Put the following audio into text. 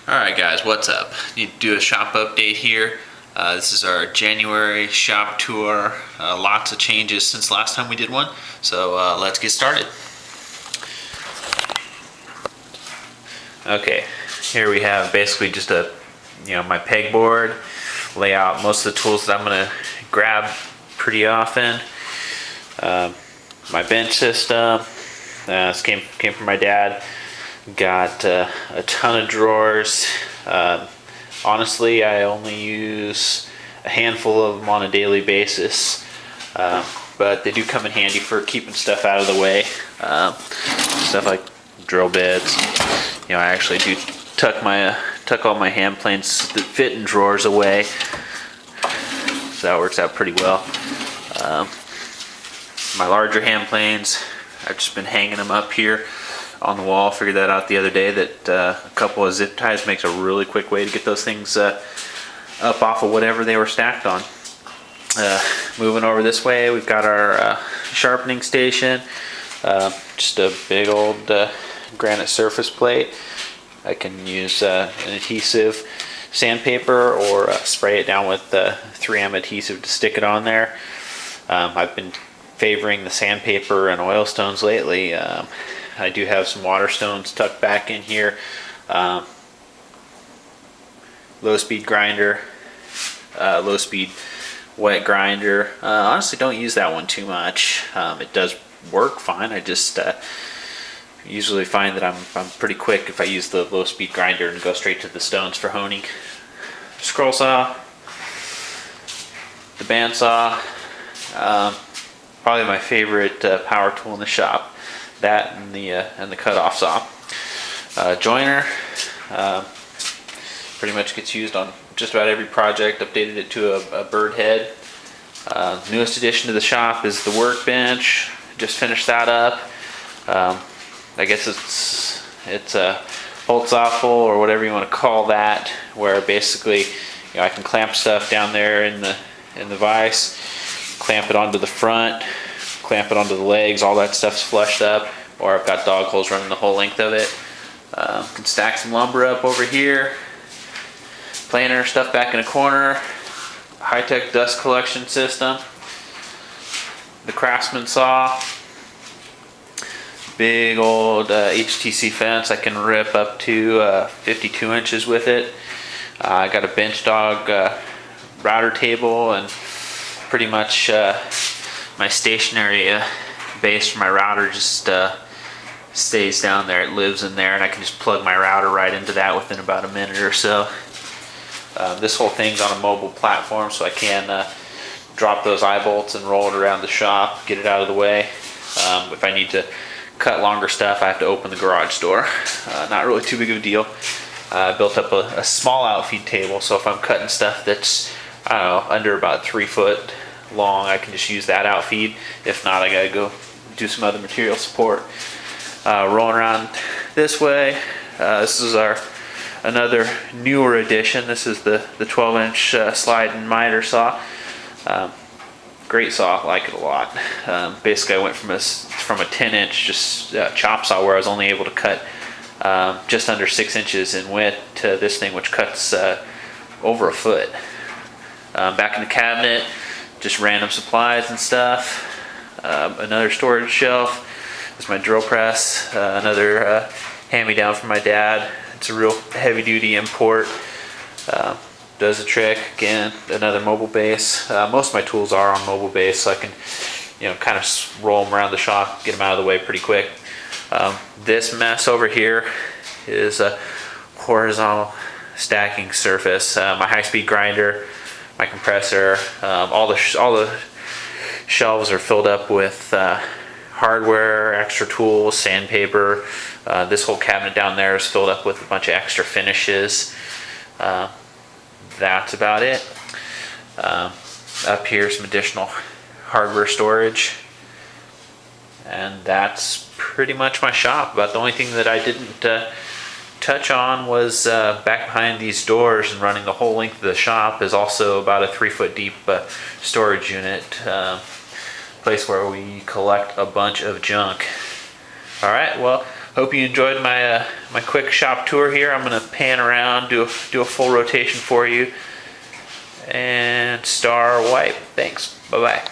Alright guys, what's up? Need to do a shop update here. This is our January shop tour. Lots of changes since last time we did one, so let's get started. Okay, here we have basically just my pegboard, lay out most of the tools that I'm going to grab pretty often. My bench system, this came from my dad. Got a ton of drawers. Honestly, I only use a handful of them on a daily basis, but they do come in handy for keeping stuff out of the way. Stuff like drill bits. I actually do tuck all my hand planes that fit in drawers away, so that works out pretty well. My larger hand planes, I've just been hanging them up here on the wall. Figured that out the other day, that a couple of zip ties makes a really quick way to get those things up off of whatever they were stacked on. Moving over this way, we've got our sharpening station. Just a big old granite surface plate. I can use an adhesive sandpaper or spray it down with 3M adhesive to stick it on there. I've been favoring the sandpaper and oil stones lately. I do have some water stones tucked back in here. Low speed grinder, low speed wet grinder. Honestly, don't use that one too much. It does work fine. I just usually find that I'm pretty quick if I use the low speed grinder and go straight to the stones for honing. Scroll saw, the bandsaw, probably my favorite power tool in the shop. That and the cutoff saw. Joiner, pretty much gets used on just about every project. Updated it to a bird head. Newest addition to the shop is the workbench. Just finished that up. I guess it's a Holtzoffel or whatever you want to call that, where basically I can clamp stuff down there in the vise, clamp it onto the front, clamp it onto the legs, all that stuff's flushed up, or I've got dog holes running the whole length of it. Can stack some lumber up over here, planer stuff back in a corner, high-tech dust collection system, the Craftsman saw, big old HTC fence. I can rip up to 52 inches with it. I got a bench dog router table, and pretty much my stationary base for my router just stays down there. It lives in there, and I can just plug my router right into that within about a minute or so. This whole thing's on a mobile platform, so I can drop those eye bolts and roll it around the shop, get it out of the way. If I need to cut longer stuff, I have to open the garage door. Not really too big of a deal. I built up a small outfeed table, so if I'm cutting stuff that's, I don't know, under about 3 foot long, I can just use that outfeed. If not, I gotta go do some other material support. Rolling around this way, this is another newer addition. This is the 12-inch slide and miter saw. Great saw, I like it a lot. Basically, I went from a 10-inch just chop saw where I was only able to cut just under 6 inches in width to this thing, which cuts over a foot. Back in the cabinet, just random supplies and stuff. Another storage shelf. This is my drill press. Another hand-me-down from my dad. It's a real heavy-duty import. Does the trick. Again, another mobile base. Most of my tools are on mobile base, so I can kind of roll them around the shop, get them out of the way pretty quick. This mess over here is a horizontal stacking surface. My high-speed grinder, my compressor, all the shelves are filled up with hardware, extra tools, sandpaper. This whole cabinet down there is filled up with a bunch of extra finishes. That's about it. Up here, some additional hardware storage. And that's pretty much my shop. About the only thing that I didn't touch on was back behind these doors and running the whole length of the shop is also about a 3 foot deep storage unit. Place where we collect a bunch of junk. Alright, well, Hope you enjoyed my my quick shop tour here. I'm gonna pan around, do a full rotation for you, and star wipe. Thanks. Bye bye.